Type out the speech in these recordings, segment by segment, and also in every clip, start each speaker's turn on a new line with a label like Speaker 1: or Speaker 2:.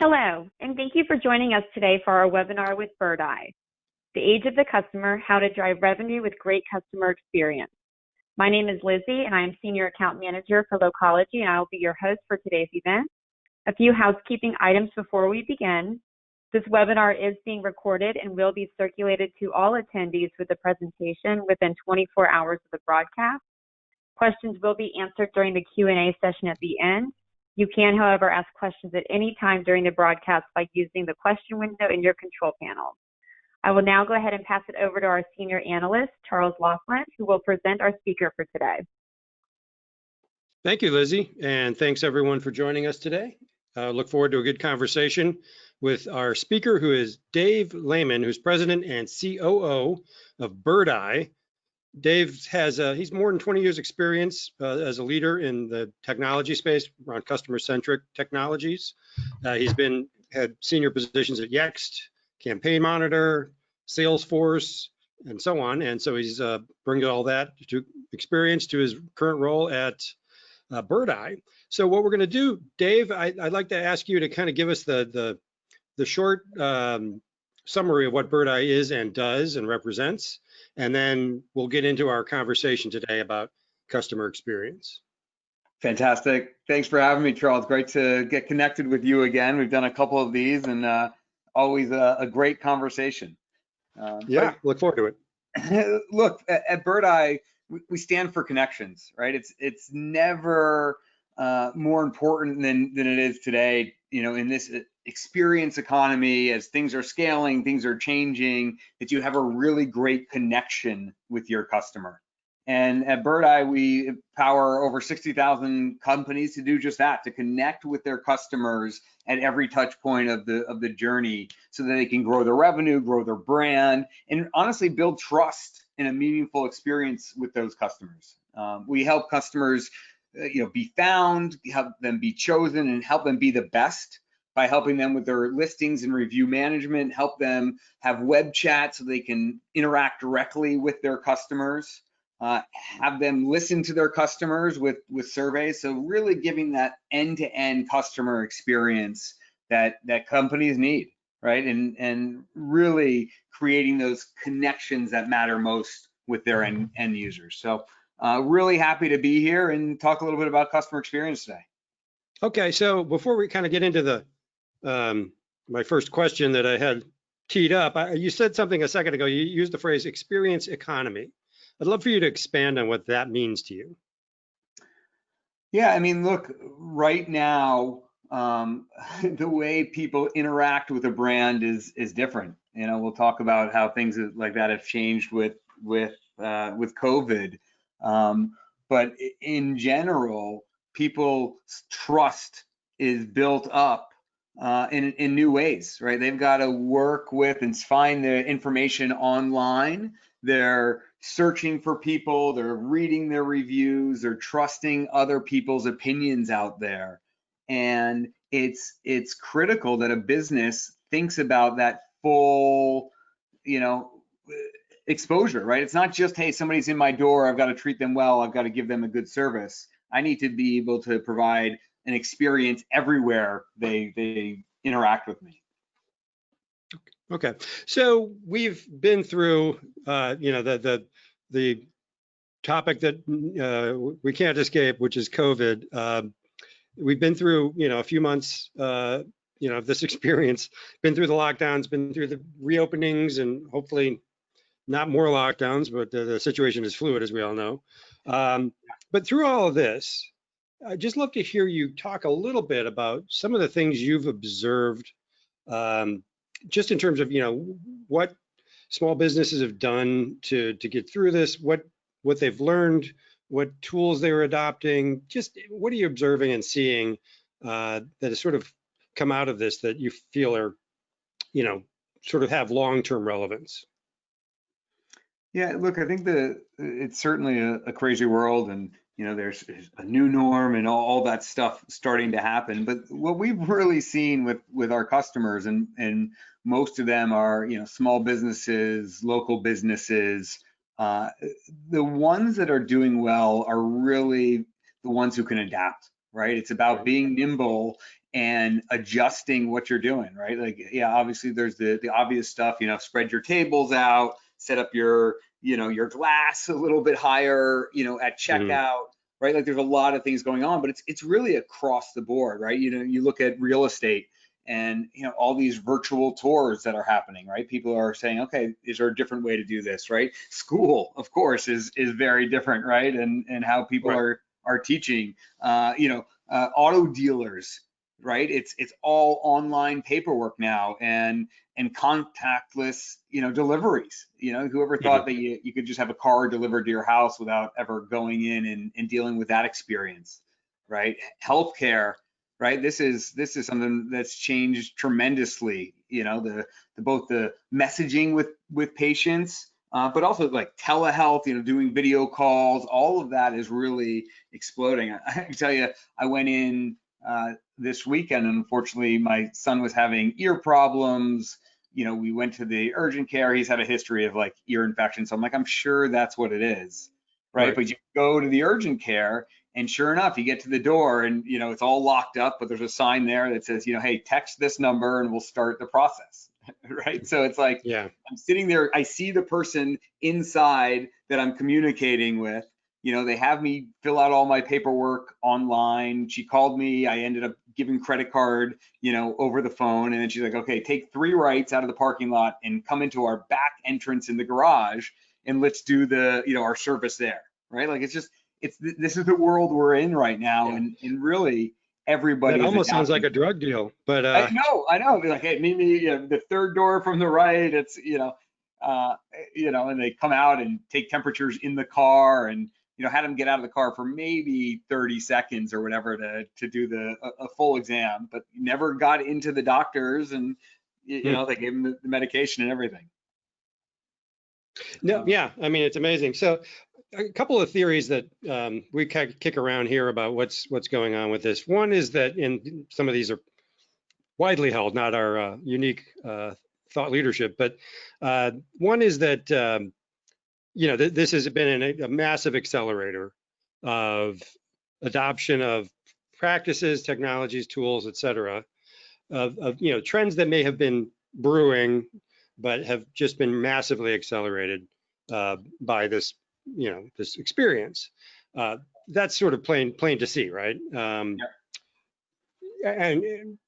Speaker 1: Hello, and thank you for joining us today for our webinar with BirdEye, The Age of the Customer, How to Drive Revenue with Great Customer Experience. My name is Lizzie, and I am Senior Account Manager for Locology, and I will be your host for today's event. A few housekeeping items before we begin. This webinar is being recorded and will be circulated to all attendees with the presentation within 24 hours of the broadcast. Questions will be answered during the Q&A session at the end. You can, however, ask questions at any time during the broadcast by using the question window in your control panel. I will now go ahead and pass it over to our senior analyst, Charles Laughlin, who will present our speaker for today.
Speaker 2: Thank you, Lizzie, and thanks everyone for joining us today. Look forward to a good conversation with our speaker, who is Dave Lehman, who's president and COO of BirdEye. Dave has he's more than 20 years experience as a leader in the technology space around customer-centric technologies. He's had senior positions at Yext, Campaign Monitor, Salesforce, and so on. And so he's bringing all that experience to his current role at BirdEye. So what we're going to do, Dave, I'd like to ask you to kind of give us the short summary of what BirdEye is and does and represents. And then we'll get into our conversation today about customer experience.
Speaker 3: Fantastic. Thanks for having me, Charles. Great to get connected with you again. We've done a couple of these and always a great conversation.
Speaker 2: Yeah, look forward to
Speaker 3: it. Look, at BirdEye, we stand for connections, right? It's never more important than it is today, in this experience economy, as things are scaling, things are changing, that you have a really great connection with your customer. And at BirdEye, we power over 60,000 companies to do just that, to connect with their customers at every touch point of the journey, so that they can grow their revenue, grow their brand, and honestly build trust in a meaningful experience with those customers. We help customers be found, help them be chosen, and help them be the best by helping them with their listings and review management, help them have web chat so they can interact directly with their customers, have them listen to their customers with surveys. So really giving that end-to-end customer experience that companies need, right? And really creating those connections that matter most with their end users. So really happy to be here and talk a little bit about customer experience today.
Speaker 2: Okay, so before we kind of get into the my first question that I had teed up, you said something a second ago. You used the phrase experience economy. I'd love for you to expand on what that means to you.
Speaker 3: Yeah, I mean, look, right now, the way people interact with a brand is different. We'll talk about how things like that have changed with COVID. But in general, people's trust is built up in new ways, right? They've got to work with and find the information online. They're searching for people, they're reading their reviews, they're trusting other people's opinions out there. And it's critical that a business thinks about that full, exposure, right? It's not just, hey, somebody's in my door, I've got to treat them well, I've got to give them a good service. I need to be able to provide an experience everywhere they interact with me.
Speaker 2: Okay, so we've been through, the topic that we can't escape, which is COVID. We've been through, a few months, of this experience. Been through the lockdowns, been through the reopenings, and hopefully not more lockdowns. But the situation is fluid, as we all know. But through all of this, I'd just love to hear you talk a little bit about some of the things you've observed, just in terms of, what small businesses have done to get through this, what they've learned, what tools they were adopting. Just what are you observing and seeing that has sort of come out of this that you feel are, sort of have long-term relevance?
Speaker 3: Yeah, look, I think it's certainly a crazy world, and there's a new norm and all that stuff starting to happen. But what we've really seen with our customers, and most of them are small businesses, local businesses, the ones that are doing well are really the ones who can adapt, right? It's about being nimble and adjusting what you're doing, right? Like, yeah, obviously there's the obvious stuff, spread your tables out, set up your, your glass a little bit higher, at checkout, right? Like there's a lot of things going on, but it's really across the board, right? You look at real estate and, all these virtual tours that are happening, right? People are saying, okay, is there a different way to do this, right? School, of course, is very different, right? And how people are teaching, auto dealers, right? It's all online paperwork now and contactless, deliveries. Whoever thought that you could just have a car delivered to your house without ever going in and dealing with that experience, right? Healthcare, right? This is something that's changed tremendously. Both the messaging with patients, but also like telehealth, doing video calls. All of that is really exploding. I can tell you, I went in this weekend, and unfortunately, my son was having ear problems. We went to the urgent care. He's had a history of like ear infection, so I'm like, I'm sure that's what it is, right? But you go to the urgent care, and sure enough, you get to the door, and it's all locked up, but there's a sign there that says, hey, text this number, and we'll start the process, right? So it's like, I'm sitting there, I see the person inside that I'm communicating with. They have me fill out all my paperwork online. She called me. I ended up giving credit card, over the phone. And then she's like, okay, take 3 rights out of the parking lot and come into our back entrance in the garage, and let's do our service there, right? Like, this is the world we're in right now. And really everybody
Speaker 2: that
Speaker 3: is
Speaker 2: almost sounds
Speaker 3: adapting.
Speaker 2: like a drug deal, but
Speaker 3: I know. They're like, hey, meet me the third door from the right. It's, and they come out and take temperatures in the car, and had them get out of the car for maybe 30 seconds or whatever to do a full exam, but never got into the doctors, and they gave them the medication and everything.
Speaker 2: No, yeah, I mean, it's amazing. So a couple of theories that we kick around here about what's going on with this. One is that, in some of these are widely held, not our unique thought leadership, but one is that this has been a massive accelerator of adoption of practices, technologies, tools, et cetera, of trends that may have been brewing, but have just been massively accelerated by this this experience. That's sort of plain to see, right?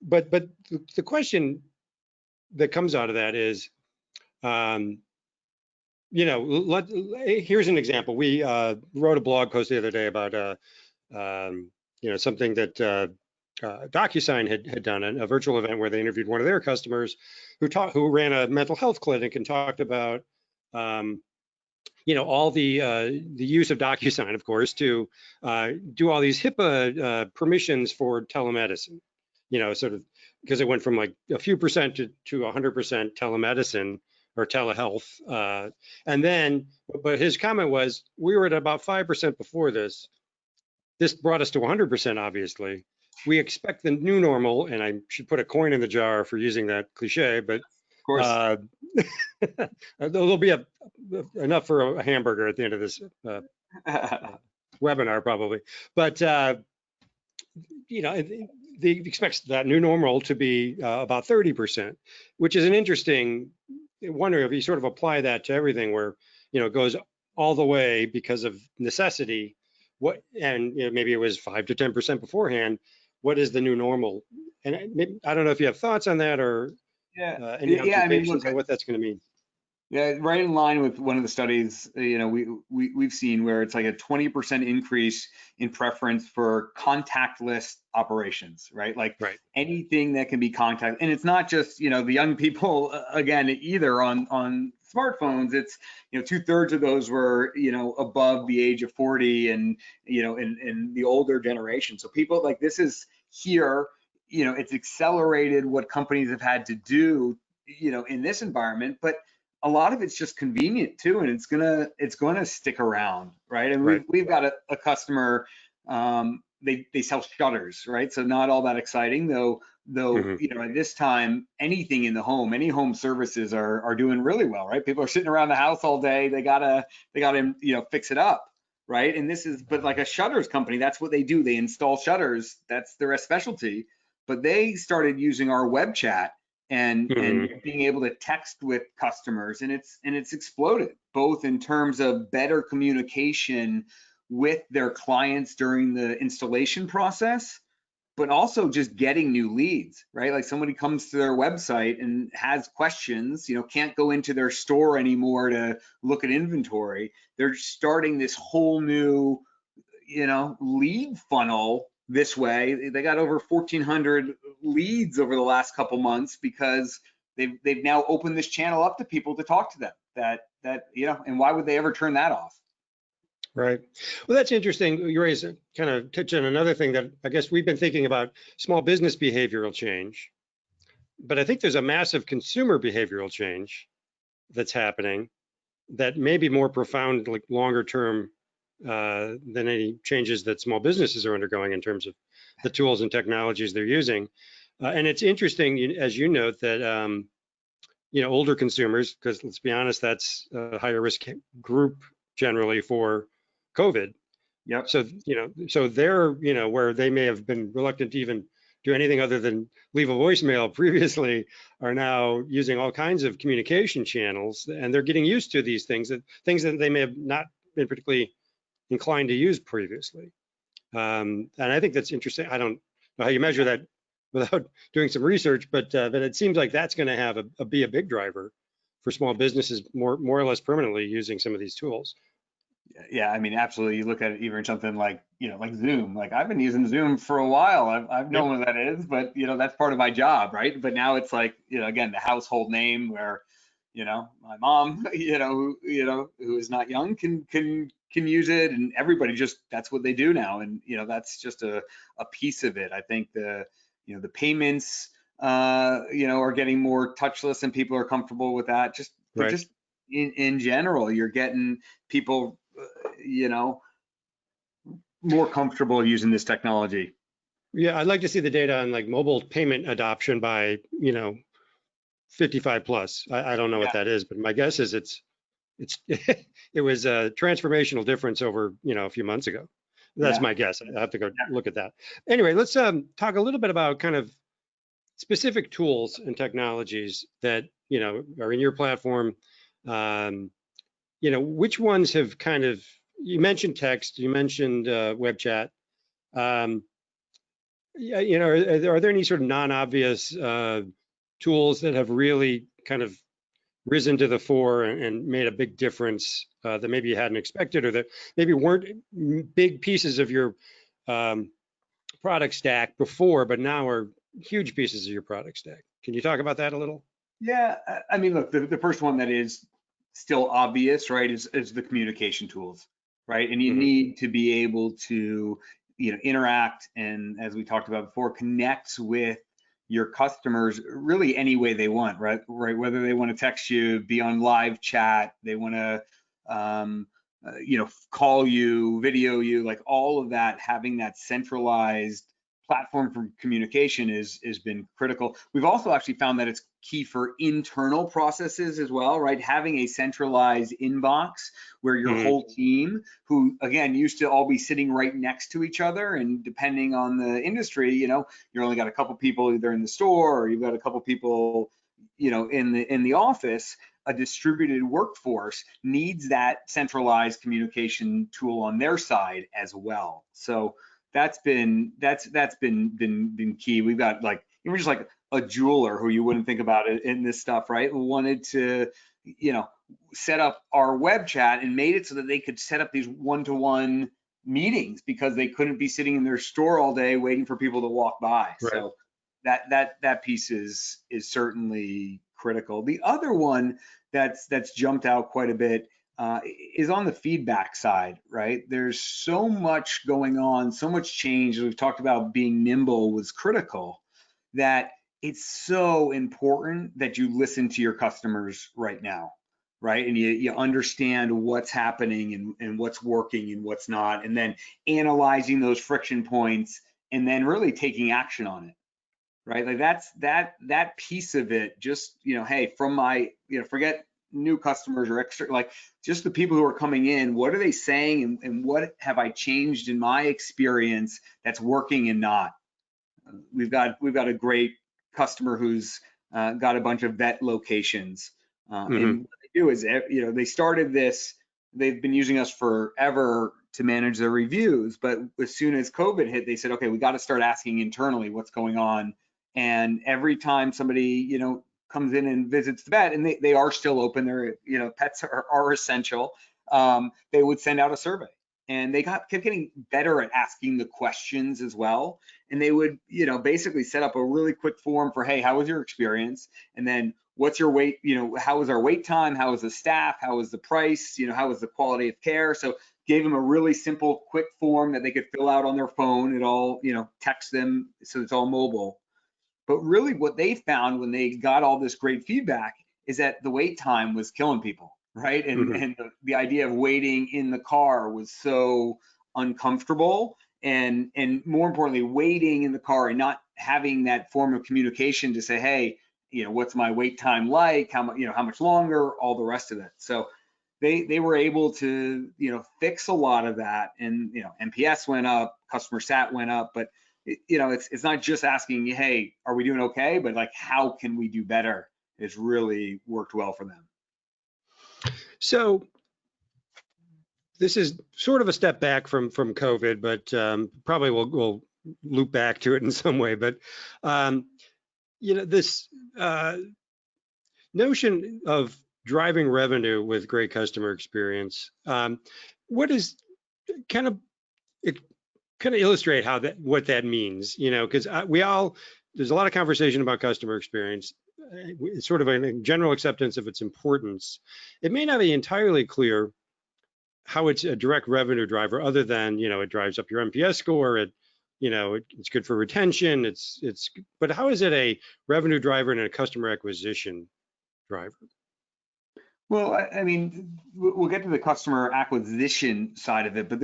Speaker 2: But the question that comes out of that is, here's an example. We wrote a blog post the other day about something that DocuSign had done, a virtual event where they interviewed one of their customers who ran a mental health clinic, and talked about all the use of DocuSign, of course, to do all these HIPAA permissions for telemedicine. Sort of because it went from like a few percent to 100% telemedicine or telehealth, and then, but his comment was, we were at about 5% before this. This brought us to 100%, obviously. We expect the new normal, and I should put a coin in the jar for using that cliche, but
Speaker 3: of course,
Speaker 2: there'll be enough for a hamburger at the end of this webinar, probably. But they expect that new normal to be about 30%, which is an interesting. Wonder if you sort of apply that to everything, where it goes all the way because of necessity. What, and maybe it was 5 to 10% beforehand. What is the new normal? And I don't know if you have thoughts on that, or any observations on what that's going to mean.
Speaker 3: Yeah, right in line with one of the studies, we've seen where it's like a 20% increase in preference for contactless operations, right? Like anything that can be contact, and it's not just the young people again either on smartphones. It's 2/3 of those were above the age of 40, and in the older generation. So people like this is here. It's accelerated what companies have had to do in this environment, but a lot of it's just convenient too, and it's gonna stick around, right? And we've got a customer, they sell shutters, right? So not all that exciting, though at this time, anything in the home, any home services are doing really well, right? People are sitting around the house all day, they gotta fix it up, right? And but like a shutters company, that's what they do. They install shutters, that's their specialty. but they started using our web chat and being able to text with customers, and it's exploded, both in terms of better communication with their clients during the installation process, but also just getting new leads, right? Like somebody comes to their website and has questions, can't go into their store anymore to look at inventory. They're starting this whole new, lead funnel this way. They got over 1,400 leads over the last couple months because they've now opened this channel up to people to talk to them. And why would they ever turn that off?
Speaker 2: Right. Well, that's interesting. You raise kind of touch on another thing that I guess we've been thinking about: small business behavioral change. But I think there's a massive consumer behavioral change that's happening that may be more profound, like longer term, than any changes that small businesses are undergoing in terms of the tools and technologies they're using. And it's interesting, as you note, that older consumers, because let's be honest, that's a higher risk group generally for COVID.
Speaker 3: Yep.
Speaker 2: So, so they're, where they may have been reluctant to even do anything other than leave a voicemail previously, are now using all kinds of communication channels, and they're getting used to these things that they may have not been particularly inclined to use previously. And I think that's interesting. I don't know how you measure that without doing some research, but it seems like that's going to have be a big driver for small businesses more or less permanently using some of these tools.
Speaker 3: Yeah, I mean, absolutely. You look at it, even something like, like Zoom. Like I've been using Zoom for a while. I've known what that is, but that's part of my job, right? But now it's like, again, the household name where, my mom, who is not young can use it, and everybody just, that's what they do now. And that's just a piece of it. I think the payments are getting more touchless, and people are comfortable with that. But just in general, you're getting people more comfortable using this technology.
Speaker 2: Yeah, I'd like to see the data on like mobile payment adoption by 55 plus. I don't know what that is, but my guess is it was a transformational difference over a few months ago. That's my guess. I have to go look at that. Anyway, let's talk a little bit about kind of specific tools and technologies that are in your platform. Which ones have kind of, you mentioned text, you mentioned web chat. Are there any sort of non-obvious tools that have really kind of risen to the fore and made a big difference that maybe you hadn't expected, or that maybe weren't big pieces of your product stack before, but now are huge pieces of your product stack? Can you talk about that a little?
Speaker 3: Yeah, I mean, look, the first one that is still obvious, right, is the communication tools, right? And you need to be able to, interact, and as we talked about before, connect with your customers really any way they want, right? Whether they want to text you, be on live chat, they want to, call you, video you, like all of that, having that centralized platform for communication has been critical. We've also actually found that it's key for internal processes as well, right? Having a centralized inbox where your whole team, who again used to all be sitting right next to each other, and depending on the industry, you're only got a couple people either in the store, or you've got a couple people, in the office. A distributed workforce needs that centralized communication tool on their side as well. So that's been key. We've got even just like a jeweler who you wouldn't think about it in this stuff, right? Wanted to, set up our web chat and made it so that they could set up these one-to-one meetings because they couldn't be sitting in their store all day waiting for people to walk by. Right. So that piece is certainly critical. The other one that's jumped out quite a bit is on the feedback side, right? There's so much going on, so much change. As we've talked about, being nimble was critical, that it's so important that you listen to your customers right now, right? And you understand what's happening and what's working and what's not, and then analyzing those friction points and then really taking action on it, right? Like that piece of it, just, hey, from my, forget new customers or extra, like just the people who are coming in, what are they saying, and what have I changed in my experience that's working and not, we've got a great customer who's got a bunch of vet locations, and what they do is, they started this. They've been using us forever to manage their reviews, but as soon as COVID hit, they said, okay, we got to start asking internally what's going on. And every time somebody, comes in and visits the vet, and they are still open, they're, pets are essential, they would send out a survey. And they kept getting better at asking the questions as well. And they would, basically set up a really quick form for, hey, how was your experience? And then what's your wait, how was our wait time? How was the staff? How was the price? How was the quality of care? So gave them a really simple, quick form that they could fill out on their phone. It all, text them, so it's all mobile. But really what they found when they got all this great feedback is that the wait time was killing people, right? And the idea of waiting in the car was so uncomfortable, and more importantly, waiting in the car and not having that form of communication to say, hey, what's my wait time like? How much longer? All the rest of it. So they were able to, fix a lot of that, and NPS went up, customer sat went up, but it's not just asking, hey, are we doing okay? But like, how can we do better? It's really worked well for them.
Speaker 2: So this is sort of a step back from COVID, but probably we'll loop back to it in some way. But this notion of driving revenue with great customer experience, what is kind of illustrate what that means, because there's a lot of conversation about customer experience. It's sort of a general acceptance of its importance. It may not be entirely clear how it's a direct revenue driver, other than, it drives up your NPS score. It's good for retention. But how is it a revenue driver and a customer acquisition driver?
Speaker 3: Well, I mean, we'll get to the customer acquisition side of it, but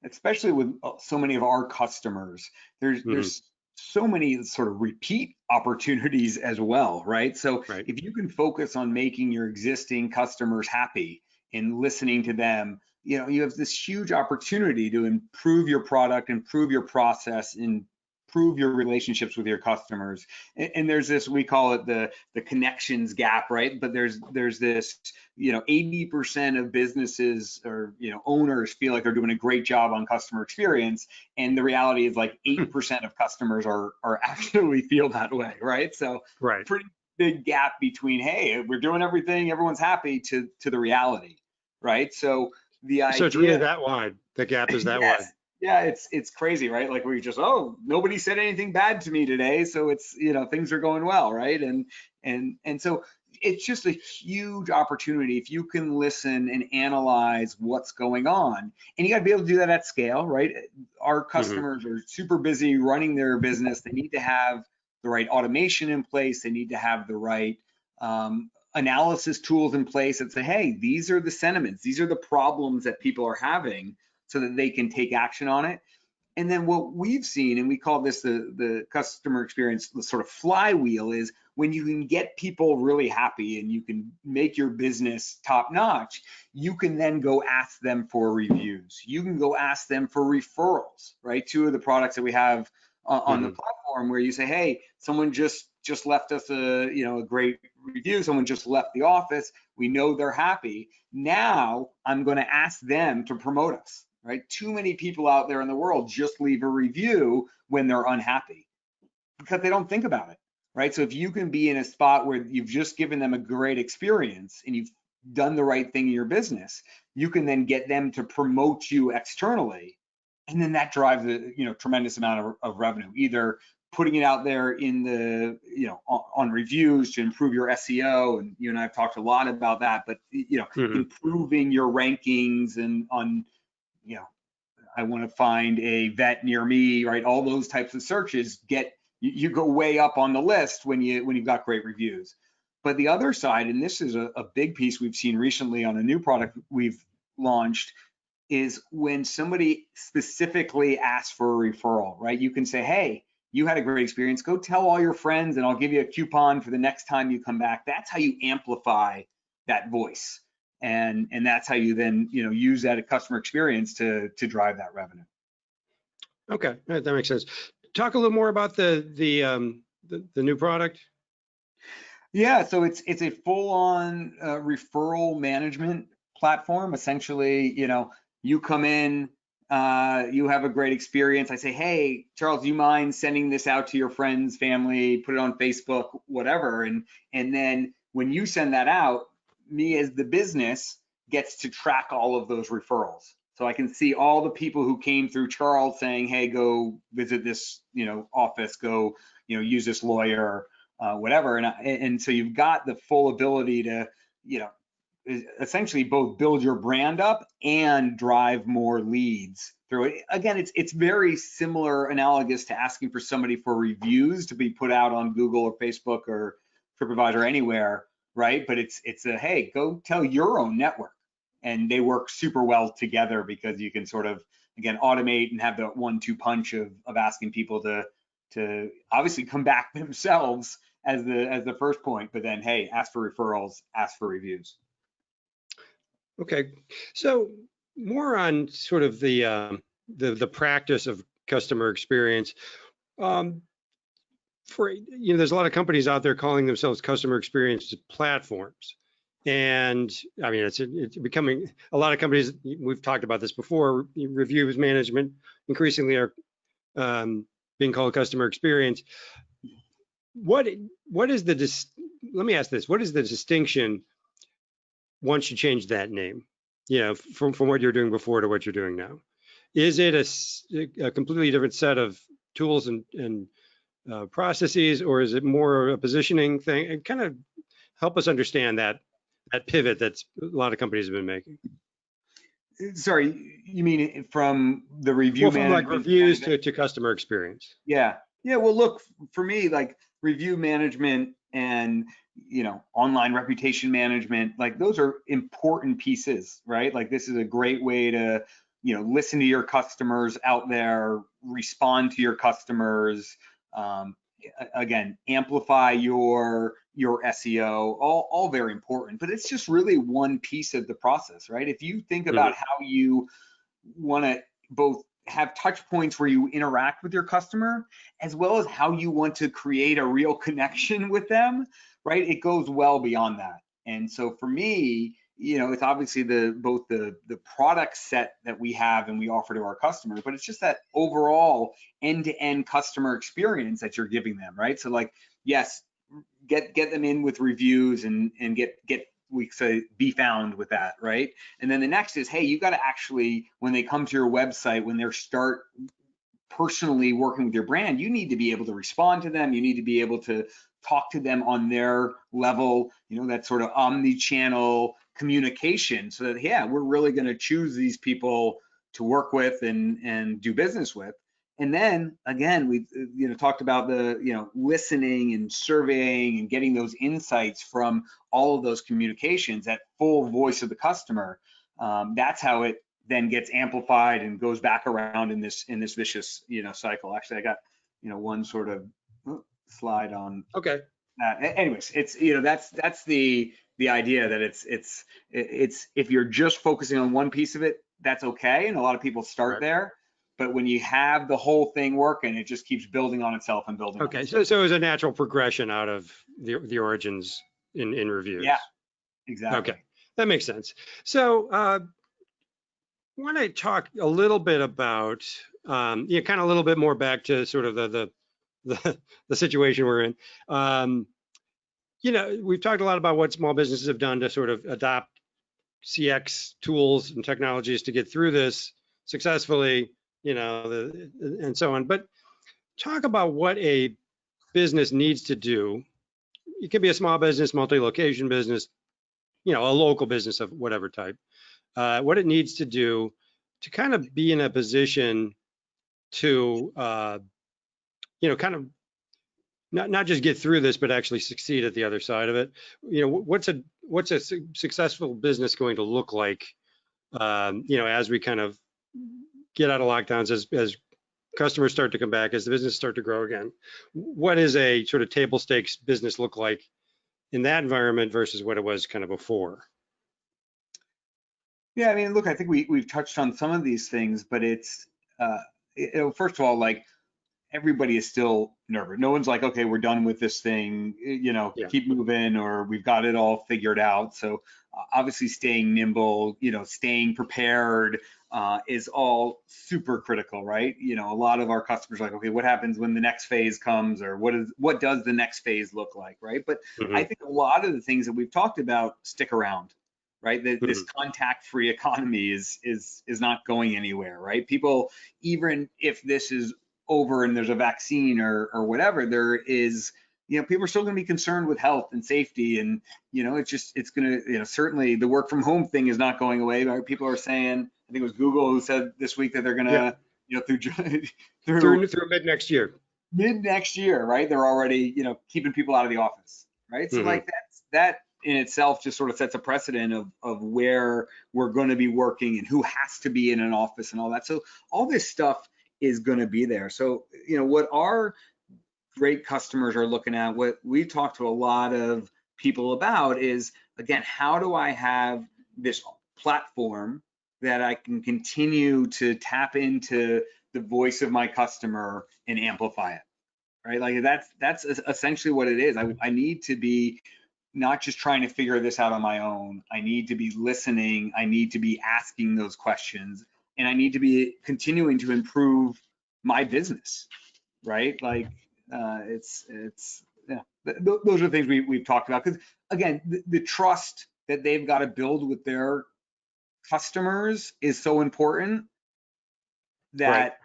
Speaker 3: especially with so many of our customers, there's so many sort of repeat opportunities as well, right? So if you can focus on making your existing customers happy and listening to them, you have this huge opportunity to improve your product, improve your process, improve your relationships with your customers. And there's this, we call it the connections gap, right? But there's this, 80% of businesses or, owners feel like they're doing a great job on customer experience. And the reality is like 8% of customers are actually feel that way, right? So pretty big gap between, hey, we're doing everything, everyone's happy, to the reality, right? So the idea.
Speaker 2: So it's really that wide. The gap is that wide.
Speaker 3: Yeah, it's crazy, right? Like we just, nobody said anything bad to me today, so it's, things are going well, right? And so it's just a huge opportunity if you can listen and analyze what's going on, and you got to be able to do that at scale, right? Our customers are super busy running their business. They need to have the right automation in place. They need to have the right analysis tools in place that say, hey, these are the sentiments, these are the problems that people are having, so that they can take action on it. And then what we've seen, and we call this the customer experience, the sort of flywheel, is when you can get people really happy and you can make your business top notch, you can then go ask them for reviews. You can go ask them for referrals, right? Two of the products that we have on the platform, where you say, hey, someone just left us a great review, someone just left the office, we know they're happy, now I'm going to ask them to promote us, right? Too many people out there in the world just leave a review when they're unhappy because they don't think about it, right? So if you can be in a spot where you've just given them a great experience and you've done the right thing in your business, you can then get them to promote you externally, and then that drives a tremendous amount of revenue, either putting it out there in the on reviews to improve your SEO, and you and I have talked a lot about that, but improving your rankings, and on I want to find a vet near me, right? All those types of searches you go way up on the list when you've got great reviews. But the other side, and this is a big piece we've seen recently on a new product we've launched, is when somebody specifically asks for a referral, right? You can say, hey, you had a great experience, go tell all your friends and I'll give you a coupon for the next time you come back. That's how you amplify that voice. And that's how you then, use that customer experience to drive that revenue.
Speaker 2: Okay, that makes sense. talk a little more about the new product?
Speaker 3: Yeah, so it's a full-on referral management platform. Essentially, you come in, you have a great experience. I say, hey, Charles, do you mind sending this out to your friends, family, put it on Facebook, whatever? And then when you send that out, me as the business gets to track all of those referrals. So I can see all the people who came through Charles saying, hey, go visit this, office, go, use this lawyer, whatever. And so you've got the full ability to, essentially both build your brand up and drive more leads through it. Again, it's very similar, analogous to asking for somebody for reviews to be put out on Google or Facebook or TripAdvisor, anywhere, right? But it's a, hey, go tell your own network. And they work super well together because you can sort of, again, automate and have the 1-2 punch of asking people to obviously come back themselves as the first point, but then, hey, ask for referrals, ask for reviews.
Speaker 2: Okay, so more on sort of the practice of customer experience. There's a lot of companies out there calling themselves customer experience platforms, and I mean it's becoming a lot of companies. We've talked about this before. Reviews management increasingly are being called customer experience. What is let me ask this: what is the distinction once you change that name, from what you're doing before to what you're doing now? Is it a completely different set of tools and processes, or is it more a positioning thing? And kind of help us understand that pivot that's a lot of companies have been making.
Speaker 3: Sorry, you mean from the review
Speaker 2: from
Speaker 3: management,
Speaker 2: like reviews to customer experience?
Speaker 3: Yeah. Well, look, for me, like review management and online reputation management, like those are important pieces, right? Like this is a great way to listen to your customers out there, respond to your customers, again, amplify your SEO, all very important, but it's just really one piece of the process, right? If you think about how you want to both have touch points where you interact with your customer, as well as how you want to create a real connection with them, right? It goes well beyond that. And so for me, it's obviously both the product set that we have and we offer to our customers, but it's just that overall end-to-end customer experience that you're giving them, right? So like, yes, get them in with reviews and get we say be found with that, right? And then the next is, hey, you got to actually, when they come to your website, when they start personally working with your brand, you need to be able to respond to them. You need to be able to talk to them on their level, that sort of omni-channel communication, so that, yeah, we're really going to choose these people to work with and do business with. And then again, we talked about the listening and surveying and getting those insights from all of those communications, that full voice of the customer. That's how it then gets amplified and goes back around in this vicious cycle. Actually, I got one sort of slide on.
Speaker 2: Okay.
Speaker 3: Anyways, it's that's the idea that it's if you're just focusing on one piece of it, that's okay, and a lot of people start there. But when you have the whole thing working, it just keeps building on itself and building.
Speaker 2: Okay, so it was a natural progression out of the origins in reviews.
Speaker 3: Yeah, exactly.
Speaker 2: Okay, that makes sense. So want to talk a little bit about, kind of a little bit more back to sort of the situation we're in. We've talked a lot about what small businesses have done to sort of adopt CX tools and technologies to get through this successfully, and so on. But talk about what a business needs to do. It can be a small business, multi-location business, a local business of whatever type. What it needs to do to kind of be in a position to, kind of not just get through this, but actually succeed at the other side of it. What's a successful business going to look like, as we kind of get out of lockdowns, as customers start to come back, as the business start to grow again? What is a sort of table stakes business look like in that environment versus what it was kind of before?
Speaker 3: Yeah, I mean, look, I think we've touched on some of these things, but it's first of all, like everybody is still nervous. No one's like, okay, we're done with this thing,
Speaker 2: Yeah.
Speaker 3: keep moving, or we've got it all figured out. So obviously staying nimble, staying prepared is all super critical, right? A lot of our customers are like, okay, what happens when the next phase comes, or what does the next phase look like, right? But I think a lot of the things that we've talked about stick around, right? This contact-free economy is not going anywhere, right? People, even if this is over and there's a vaccine or whatever, there is, people are still going to be concerned with health and safety, and it's going to, certainly the work from home thing is not going away. Right? People are saying, I think it was Google who said this week that they're going to, through
Speaker 2: mid next year.
Speaker 3: Mid next year, right? They're already, keeping people out of the office, right? So like that in itself just sort of sets a precedent of where we're going to be working and who has to be in an office and all that. So all this stuff is going to be there. So, what our great customers are looking at, what we talk to a lot of people about is, again, how do I have this platform that I can continue to tap into the voice of my customer and amplify it, right? Like that's essentially what it is. I need to be not just trying to figure this out on my own. I need to be listening. I need to be asking those questions, and I need to be continuing to improve my business, right? Like yeah. Those are the things we've talked about, because again, the trust that they've got to build with their customers is so important that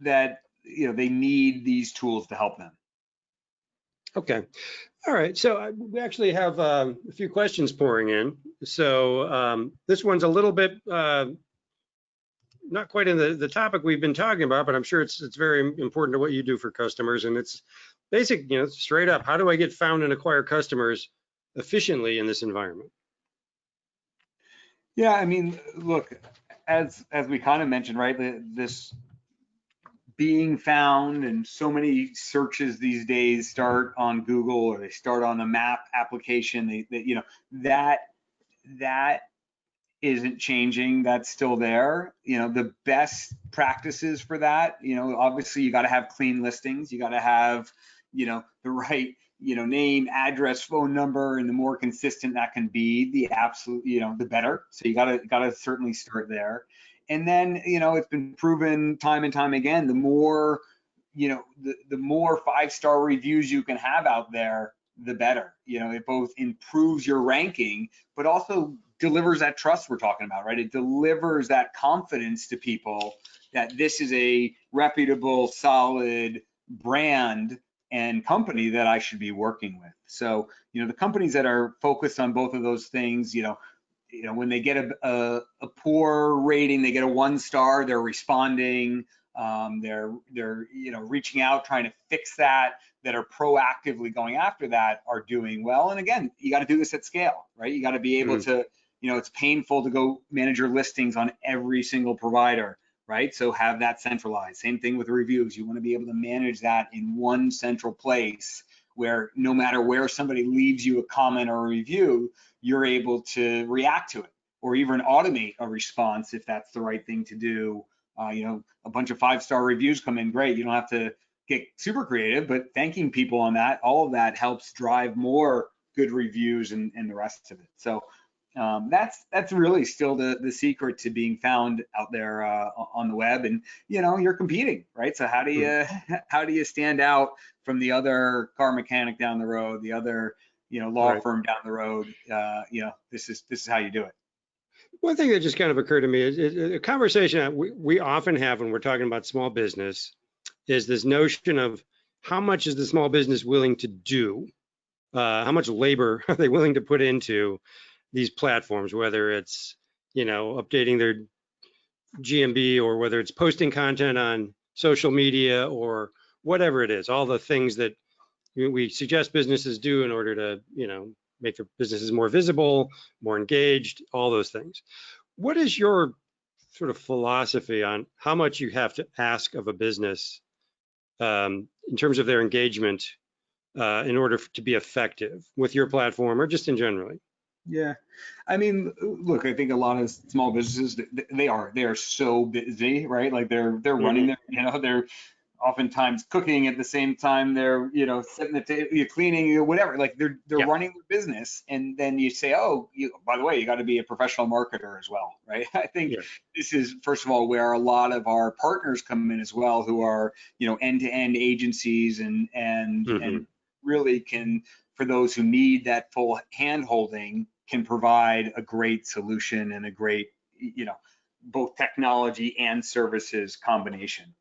Speaker 3: they need these tools to help them.
Speaker 2: Okay. All right. So we actually have a few questions pouring in. So this one's a little bit not quite in the topic we've been talking about, but I'm sure it's very important to what you do for customers. And it's basic, straight up, how do I get found and acquire customers efficiently in this environment?
Speaker 3: Yeah, I mean, look, as we kind of mentioned, right, this being found, and so many searches these days start on Google or they start on a map application. That isn't changing. That's still there. The best practices for that, obviously you got to have clean listings. You got to have, the right, name, address, phone number, and the more consistent that can be, the absolute, the better. So you got to certainly start there. And then, it's been proven time and time again, the more, the more 5-star reviews you can have out there, the better. It both improves your ranking, but also delivers that trust we're talking about, right? It delivers that confidence to people that this is a reputable, solid brand and company that I should be working with. So, the companies that are focused on both of those things, when they get a poor rating, they get a 1-star, they're responding, they're reaching out, trying to fix that are proactively going after that, are doing well. And again, you got to do this at scale, right? You got to be able to, it's painful to go manage your listings on every single provider, right? So have that centralized. Same thing with reviews. You want to be able to manage that in one central place where no matter where somebody leaves you a comment or a review, you're able to react to it, or even automate a response if that's the right thing to do. A bunch of 5-star reviews come in, great. You don't have to get super creative, but thanking people on that, all of that helps drive more good reviews and the rest of it. So that's really still the secret to being found out there on the web. And you're competing, right? So how do you stand out from the other car mechanic down the road, the other law firm down the road? This is how you do it.
Speaker 2: One thing that just kind of occurred to me is a conversation that we often have when we're talking about small business is this notion of how much is the small business willing to do? How much labor are they willing to put into these platforms, whether it's, updating their GMB, or whether it's posting content on social media, or whatever it is, all the things that we suggest businesses do in order to, make their businesses more visible, more engaged, all those things. What is your sort of philosophy on how much you have to ask of a business in terms of their engagement in order to be effective with your platform, or just in general?
Speaker 3: Yeah, I mean, look, I think a lot of small businesses, they are so busy, right? Like they're running their, oftentimes cooking at the same time they're, setting the table, you're cleaning, whatever. Like they're
Speaker 2: Yeah.
Speaker 3: running their business, and then you say, oh, by the way, you got to be a professional marketer as well, right? I think
Speaker 2: Yeah.
Speaker 3: this is, first of all, where a lot of our partners come in as well, who are, end-to-end agencies and really can, for those who need that full hand holding, can provide a great solution and a great, both technology and services combination.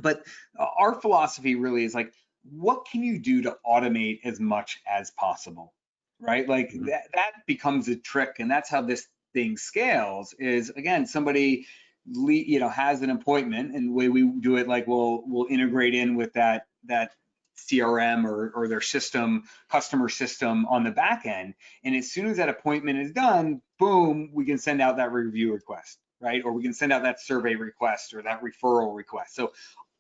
Speaker 3: But our philosophy really is like, what can you do to automate as much as possible, right? Like that becomes a trick, and that's how this thing scales. Is, again, somebody has an appointment, and the way we do it, like we'll integrate in with that CRM or their system, customer system on the back end, and as soon as that appointment is done, boom, we can send out that review request, right? Or we can send out that survey request or that referral request. So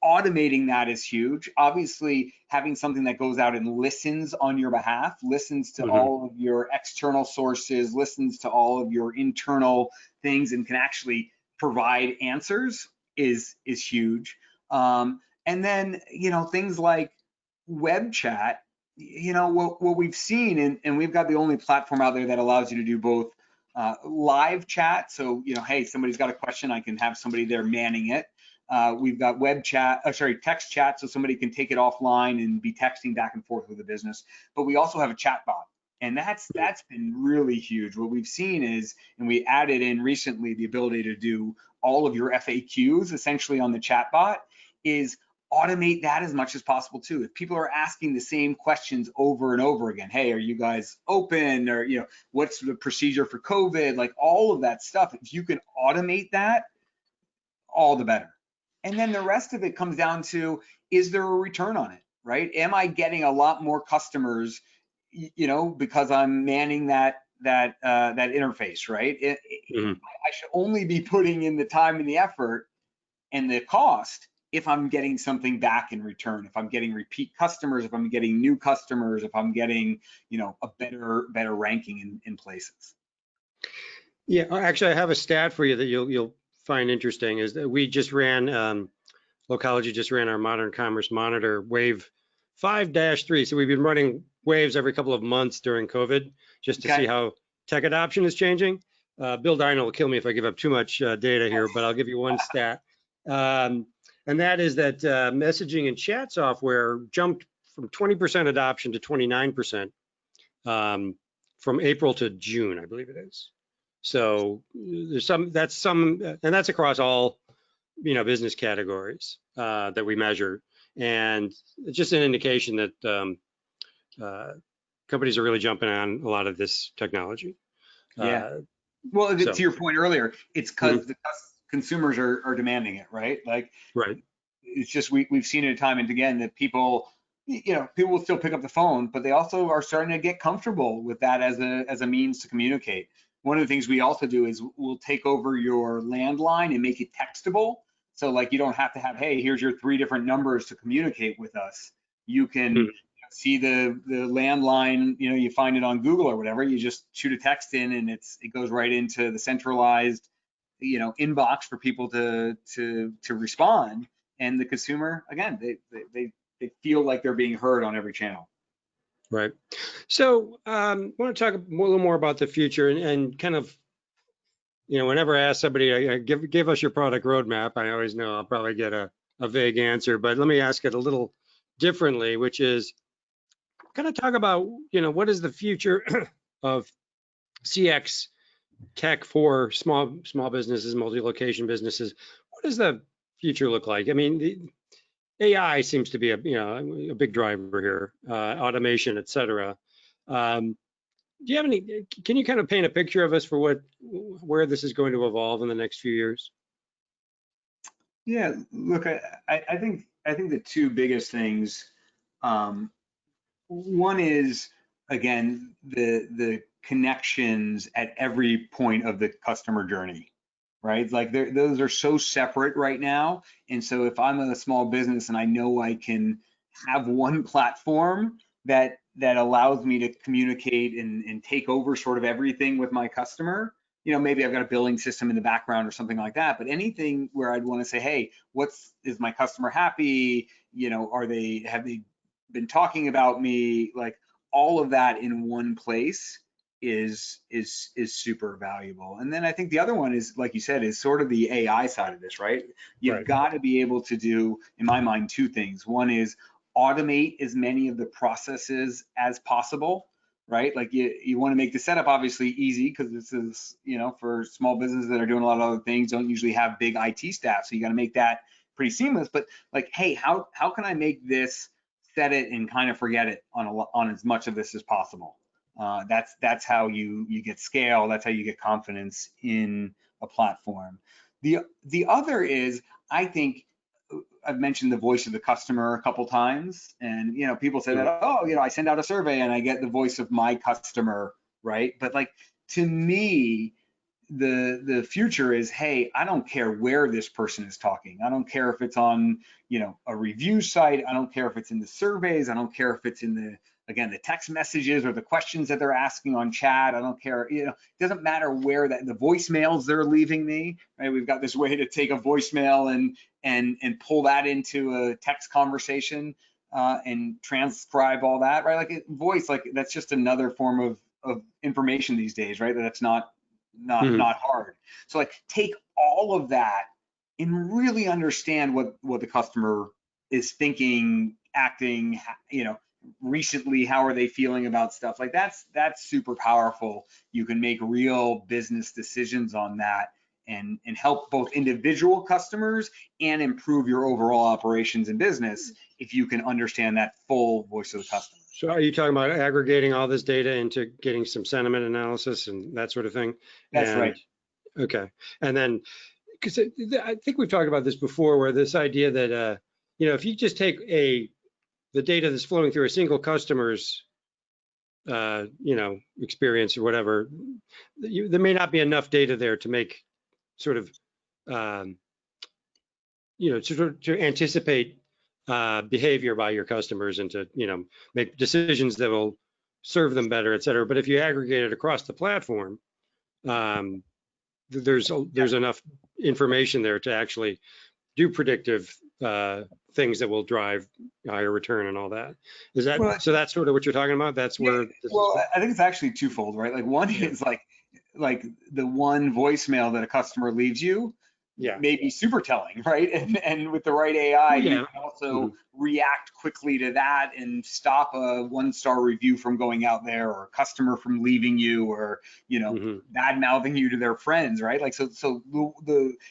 Speaker 3: automating that is huge. Obviously, having something that goes out and listens on your behalf, listens to all of your external sources, listens to all of your internal things, and can actually provide answers is huge. And then, things like web chat, what we've seen, and we've got the only platform out there that allows you to do both live chat. So, hey, somebody's got a question, I can have somebody there manning it. We've got text chat, so somebody can take it offline and be texting back and forth with the business. But we also have a chat bot, and that's been really huge. What we've seen is, and we added in recently the ability to do all of your FAQs essentially on the chat bot, is automate that as much as possible too. If people are asking the same questions over and over again, hey, are you guys open? Or, what's the procedure for COVID? Like all of that stuff, if you can automate that, all the better. And then the rest of it comes down to, is there a return on it, right? Am I getting a lot more customers, because I'm manning that interface, right? I should only be putting in the time and the effort and the cost if I'm getting something back in return, if I'm getting repeat customers, if I'm getting new customers, if I'm getting, a better ranking in places.
Speaker 2: Yeah, actually, I have a stat for you that you'll find interesting. Is that we just ran, Locology just ran our Modern Commerce Monitor Wave 5-3. So we've been running waves every couple of months during COVID just to see how tech adoption is changing. Bill Dino will kill me if I give up too much data here, but I'll give you one stat. And that is that messaging and chat software jumped from 20% adoption to 29% from April to June, I believe it is. So there's and that's across all, business categories that we measure. And it's just an indication that companies are really jumping on a lot of this technology.
Speaker 3: Yeah. Well, to your point earlier, it's because the consumers are demanding it, right? Like,
Speaker 2: right.
Speaker 3: It's just, we've seen it time and again that people will still pick up the phone, but they also are starting to get comfortable with that as a means to communicate. One of the things we also do is we'll take over your landline and make it textable. So like, you don't have to have, hey, here's your 3 different numbers to communicate with us. You can see the landline, you find it on Google or whatever, you just shoot a text in and it goes right into the centralized, inbox for people to respond. And the consumer, again, they feel like they're being heard on every channel.
Speaker 2: Right. So I want to talk a little more about the future and kind of, whenever I ask somebody, give us your product roadmap, I always know I'll probably get a vague answer, but let me ask it a little differently, which is kind of talk about, what is the future of CX tech for small businesses, multi-location businesses? What does the future look like? I mean, the AI seems to be a big driver here, automation, et cetera. Do you have can you kind of paint a picture of us for where this is going to evolve in the next few years?
Speaker 3: Yeah, look, I think the 2 biggest things, one is, again, the connections at every point of the customer journey, right? Like those are so separate right now. And so if I'm a small business and I know I can have one platform that allows me to communicate and take over sort of everything with my customer, maybe I've got a billing system in the background or something like that, but anything where I'd want to say, hey, is my customer happy? Have they been talking about me? Like all of that in one place is super valuable. And then I think the other one is, like you said, is sort of the AI side of this, right? You've got to be able to do, in my mind, two things. One is automate as many of the processes as possible, right? Like you want to make the setup obviously easy, because this is, for small businesses that are doing a lot of other things, don't usually have big IT staff. So you got to make that pretty seamless. But like, hey, how can I make this, set it and kind of forget it on as much of this as possible? That's how you get scale. That's how you get confidence in a platform. The other is, I think, I've mentioned the voice of the customer a couple times, and people say that, oh, I send out a survey and I get the voice of my customer, right? But like, to me, the future is, hey, I don't care where this person is talking. I don't care if it's on a review site. I don't care if it's in the surveys. I don't care if it's in the text messages or the questions that they're asking on chat. I don't care, it doesn't matter where the voicemails they're leaving me, right? We've got this way to take a voicemail and pull that into a text conversation and transcribe all that, right? Like voice, like that's just another form of information these days, right? That's not hard. So like, take all of that and really understand what the customer is thinking, acting, recently, how are they feeling about stuff. Like that's super powerful. You can make real business decisions on that and help both individual customers and improve your overall operations and business if you can understand that full voice of the customer.
Speaker 2: So are you talking about aggregating all this data into getting some sentiment analysis and that sort of thing?
Speaker 3: That's right.
Speaker 2: Okay. And then, because I think we've talked about this before, where this idea that, if you just take the data that's flowing through a single customer's, experience or whatever, there may not be enough data there to make sort of, to anticipate behavior by your customers and to, make decisions that will serve them better, et cetera. But if you aggregate it across the platform, there's enough information there to actually do predictive things that will drive higher return and all that. Is that so? That's sort of what you're talking about. That's where.
Speaker 3: I think it's actually twofold, right? Like one is like the one voicemail that a customer leaves you. May be super telling, right? And with the right AI, you can also react quickly to that and stop a 1-star review from going out there, or a customer from leaving you, or bad mouthing you to their friends, right? Like so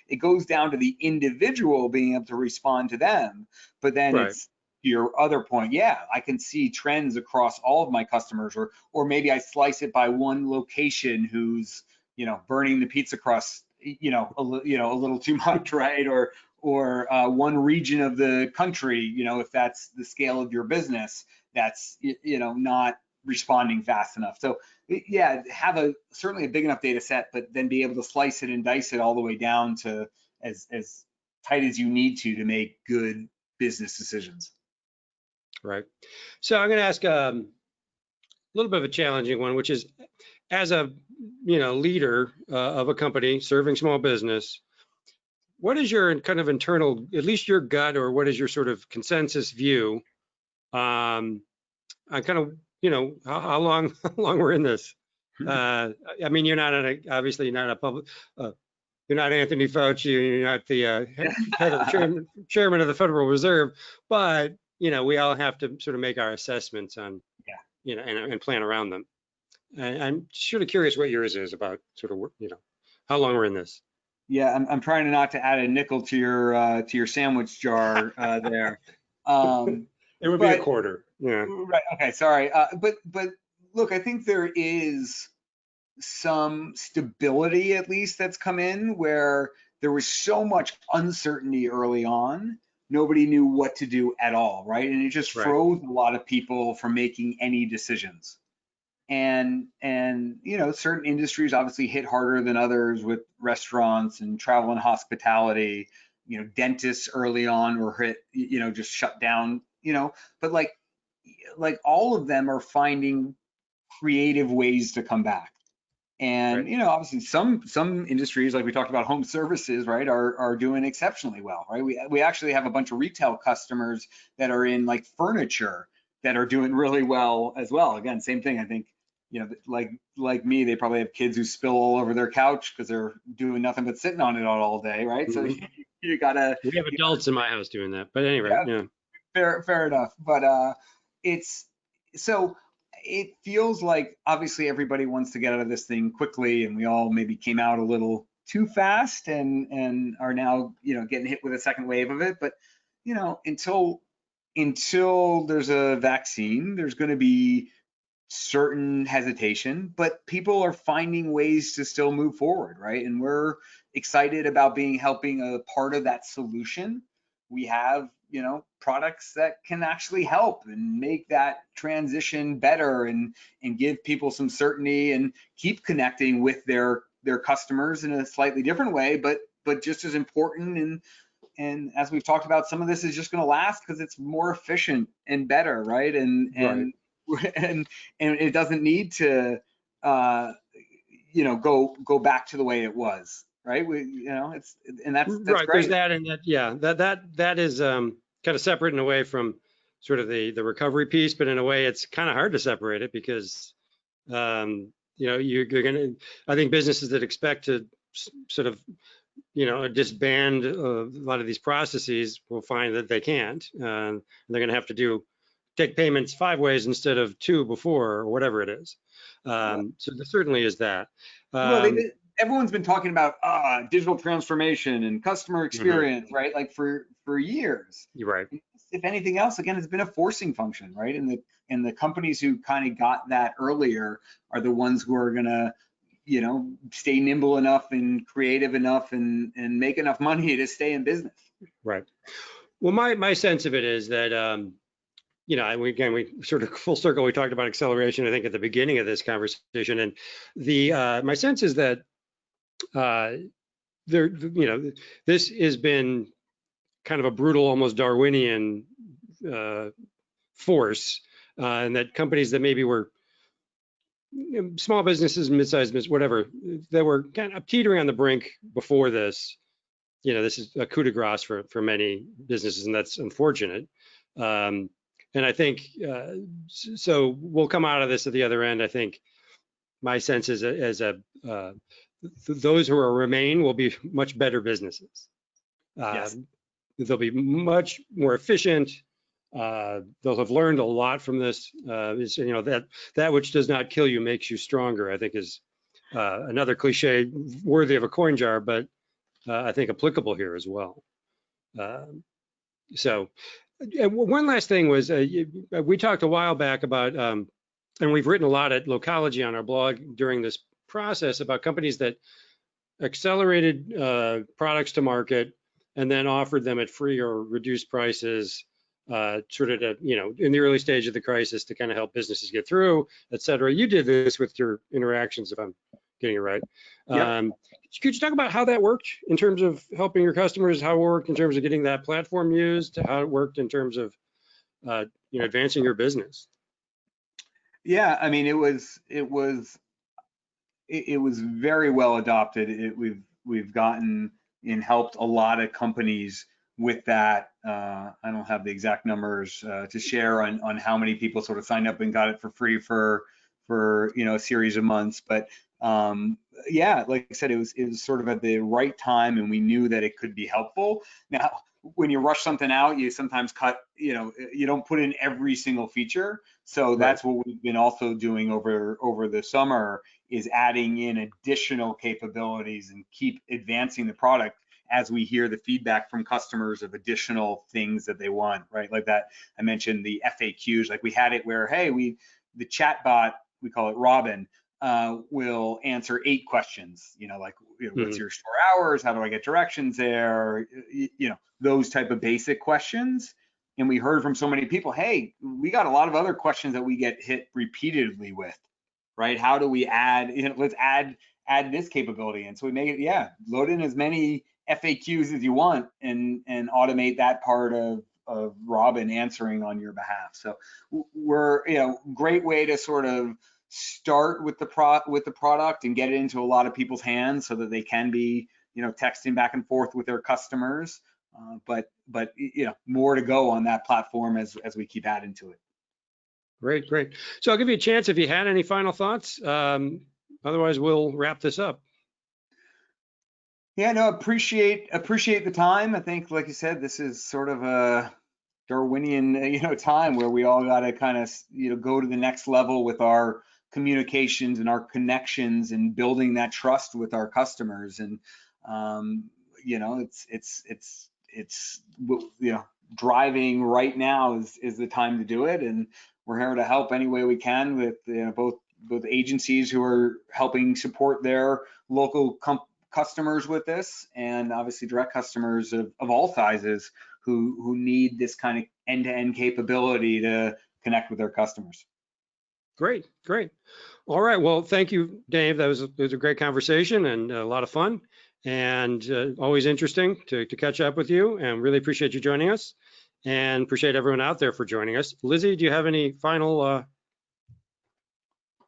Speaker 3: it goes down to the individual being able to respond to them, but then it's your other point. Yeah, I can see trends across all of my customers, or maybe I slice it by one location who's burning the pizza crust a little too much, right? Or one region of the country, if that's the scale of your business, that's not responding fast enough. So yeah, have certainly a big enough data set, but then be able to slice it and dice it all the way down to as tight as you need to make good business decisions.
Speaker 2: Right. So I'm going to ask a little bit of a challenging one, which is, as a leader of a company serving small business, what is your kind of internal, at least your gut, or what is your sort of consensus view on kind of how long we're in this? I mean, you're not obviously you're not a public, you're not Anthony Fauci, you're not the head of the chairman of the Federal Reserve, but we all have to sort of make our assessments on and plan around them. I'm sort of curious what yours is about sort of, how long we're in this.
Speaker 3: Yeah, I'm trying not to add a nickel to your sandwich jar there.
Speaker 2: It would be a quarter. Yeah.
Speaker 3: Right. Okay. Sorry. But look, I think there is some stability, at least, that's come in, where there was so much uncertainty early on. Nobody knew what to do at all, right? And it just froze a lot of people from making any decisions. And certain industries obviously hit harder than others, with restaurants and travel and hospitality. Dentists early on were hit, just shut down. But like all of them are finding creative ways to come back. And
Speaker 2: Right.
Speaker 3: you know, obviously some industries, like we talked about home services, right, are doing exceptionally well, right? We actually have a bunch of retail customers that are in like furniture that are doing really well as well. Again, same thing. I think, you know, like me, they probably have kids who spill all over their couch because they're doing nothing but sitting on it all day, right? So
Speaker 2: Mhm.
Speaker 3: you gotta,
Speaker 2: We have adults in my house doing that, but anyway, yeah.
Speaker 3: fair enough. But it's so it feels like obviously everybody wants to get out of this thing quickly, and we all maybe came out a little too fast and are now, you know, getting hit with a second wave of it. But you know, until there's a vaccine, there's going to be certain hesitation, but people are finding ways to still move forward, right? And we're excited about being helping a part of that solution. We have, you know, products that can actually help and make that transition better and give people some certainty and keep connecting with their customers in a slightly different way, but just as important. And as we've talked about, some of this is just going to last because it's more efficient and better, right?
Speaker 2: Right.
Speaker 3: And it doesn't need to, uh, you know, go back to the way it was, right? You know, that's
Speaker 2: Right. There's
Speaker 3: great.
Speaker 2: that, and that, yeah, that is kind of separate in a way from sort of the recovery piece, but in a way it's kind of hard to separate it because you know, you're gonna, I think businesses that expect to sort of, you know, disband a lot of these processes will find that they can't. And they're going to have to take payments 5 ways instead of 2 before, or whatever it is. So there certainly is that.
Speaker 3: Well,
Speaker 2: Um,
Speaker 3: everyone's been talking about digital transformation and customer
Speaker 2: mhm,
Speaker 3: experience, right? Like for years.
Speaker 2: you're right.
Speaker 3: If anything else, again, it's been a forcing function, right? And the companies who kind of got that earlier are the ones who are gonna, you know, stay nimble enough and creative enough and make enough money to stay in business.
Speaker 2: Right. Well, my sense of it is that, you know, again, we sort of full circle, we talked about acceleration, I think, at the beginning of this conversation. And my sense is that uh, you know, this has been kind of a brutal, almost Darwinian uh, force, and that companies that maybe were, you know, small businesses, mid-sized business, whatever, that were kind of teetering on the brink before this. You know, this is a coup de grace for many businesses, and that's unfortunate. Um, and I think so. We'll come out of this at the other end. I think my sense is those who are remain will be much better businesses. Uh,
Speaker 3: Yes.
Speaker 2: they'll be much more efficient. They'll have learned a lot from this. You know, that which does not kill you makes you stronger, I think, is another cliche worthy of a coin jar, but I think applicable here as well. So one last thing was we talked a while back about, and we've written a lot at Locology on our blog during this process about companies that accelerated products to market and then offered them at free or reduced prices, sort of, to, you know, in the early stage of the crisis to kind of help businesses get through, et cetera. You did this with your interactions, if I'm getting it right.
Speaker 3: Yep.
Speaker 2: Could you talk about how that worked in terms of helping your customers, how it worked in terms of getting that platform used, how it worked in terms of, you know, advancing your business?
Speaker 3: Yeah. I mean, it was very well adopted. We've gotten and helped a lot of companies with that. I don't have the exact numbers to share on how many people sort of signed up and got it for free for you know, a series of months. But yeah, like I said, it was sort of at the right time, and we knew that it could be helpful. Now, when you rush something out, you sometimes cut, you know, you don't put in every single feature. So
Speaker 2: Right.
Speaker 3: that's what we've been also doing over the summer, is adding in additional capabilities and keep advancing the product as we hear the feedback from customers of additional things that they want, right? Like that, I mentioned the FAQs, like we had it where, hey, the chat bot, we call it Robin, will answer 8 questions, you know, like, you know, what's
Speaker 2: Mhm.
Speaker 3: your store hours? How do I get directions there? You know, those type of basic questions. And we heard from so many people, hey, we got a lot of other questions that we get hit repeatedly with, right? How do we add, you know, let's add this capability in. So we make it, yeah, load in as many FAQs as you want and automate that part of Robin answering on your behalf. So we're, you know, great way to sort of start with the product and get it into a lot of people's hands so that they can be, texting back and forth with their customers. But more to go on that platform as we keep adding to it.
Speaker 2: Great, great. So I'll give you a chance if you had any final thoughts. Otherwise, we'll wrap this up.
Speaker 3: Yeah, no, appreciate the time. I think, like you said, this is sort of a Darwinian, time where we all got to kind of, go to the next level with our communications and our connections and building that trust with our customers. And, it's driving right now is the time to do it. And we're here to help any way we can with, both agencies who are helping support their local customers with this, and obviously direct customers of all sizes who need this kind of end-to-end capability to connect with their customers.
Speaker 2: Great, great. All right. Well, thank you, Dave. It was a great conversation and a lot of fun, and always interesting to catch up with you, and really appreciate you joining us, and appreciate everyone out there for joining us. Lizzie, do you have any final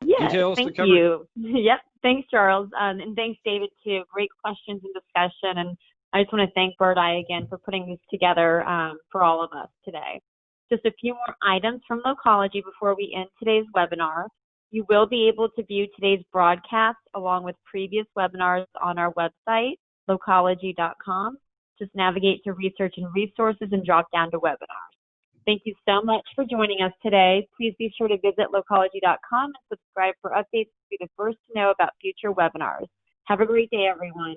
Speaker 2: details to cover?
Speaker 1: Thank you. Yep. Thanks, Charles. And thanks, David, too. Great questions and discussion. And I just want to thank BirdEye again for putting this together for all of us today. Just a few more items from Locology before we end today's webinar. You will be able to view today's broadcast along with previous webinars on our website, locology.com. Just navigate to research and resources and drop down to webinars. Thank you so much for joining us today. Please be sure to visit locology.com and subscribe for updates to be the first to know about future webinars. Have a great day, everyone.